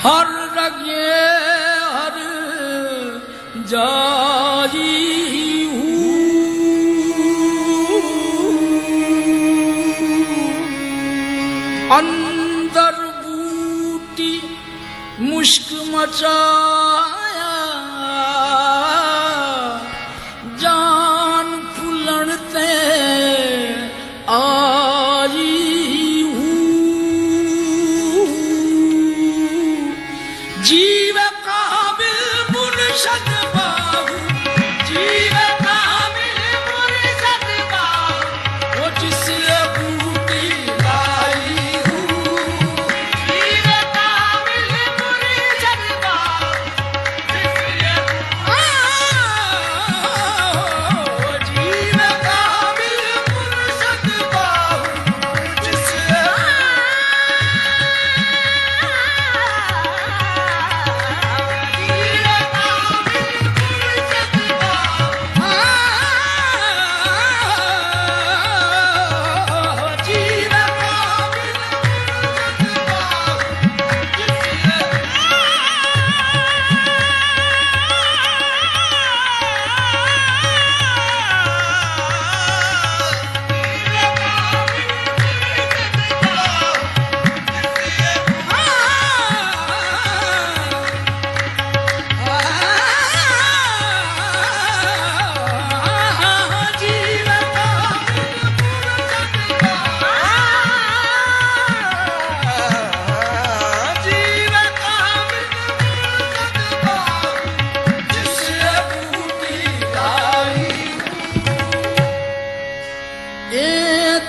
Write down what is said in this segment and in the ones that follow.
हर रगे हर जाई अंदर बूटी मुश्क मचाया जान फुलन ते आई जीव काबिल मुर्शद बाहू जीव काबिल मुर्शद बाहू वो जिस बूटी लाई हूँ जीव काबिल मुर्शद बाहू जीव काबिल मुर्शद बाहू जिस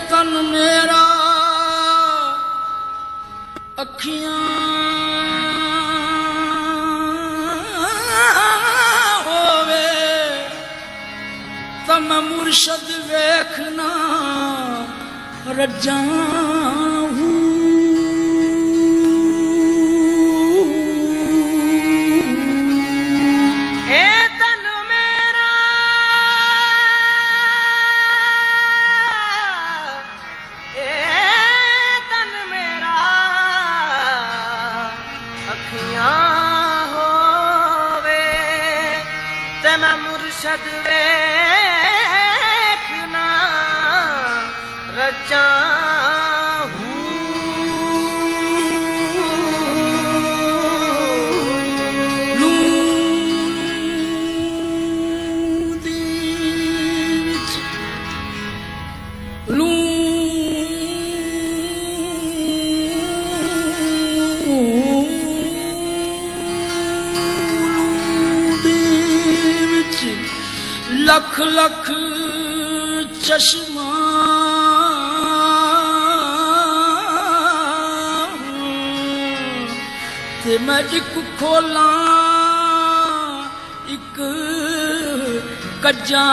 तन मेरा अखियां होवे तम मुर्शद वेखना रजा मुर्शद वेखना रजा लख लख चश्मा ते मैं एक खोला एक कज्जा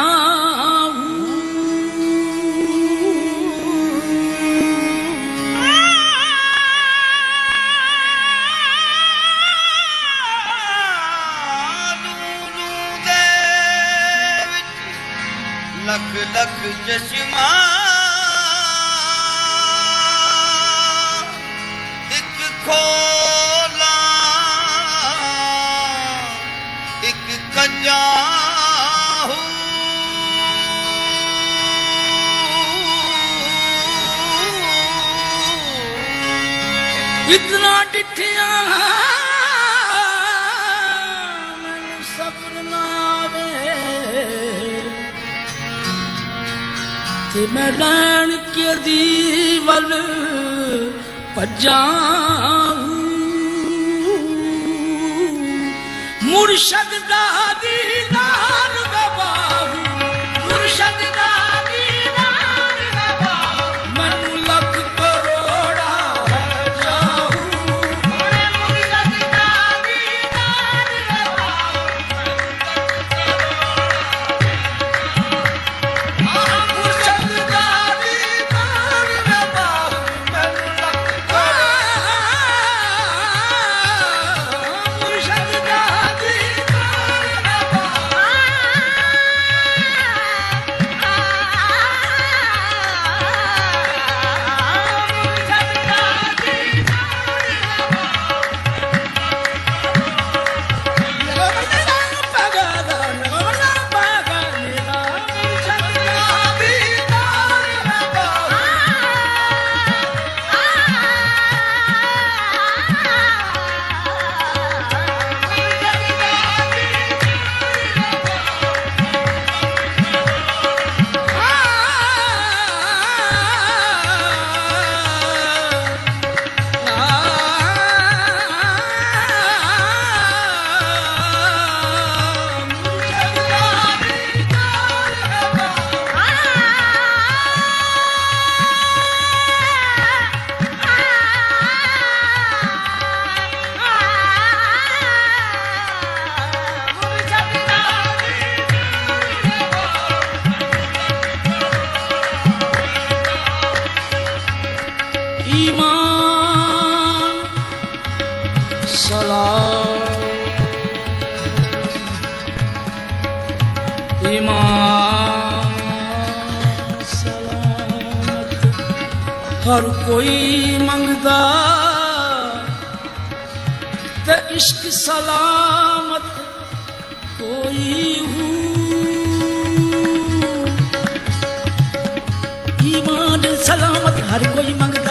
लख लख चश्मा एक खोला एक कज्जा इतना डिठिया मैनू सब्र ना आवे ते मैं नैन के दीवल भजा मुर्शद दा दीदार गवाहू मुर्शद दा दीदार गवाहू मैनू लख करोड़ा जाहू मुर्शद दा दीदार गवाहू मुर्शद दा दीदार गवाहू मैनू लख मुर्शद दा दीदार गवाहू सलाम ईमान सलामत हर कोई मंगदा ते इश्क सलामत कोई हूँ ईमान सलामत हर कोई मंगदा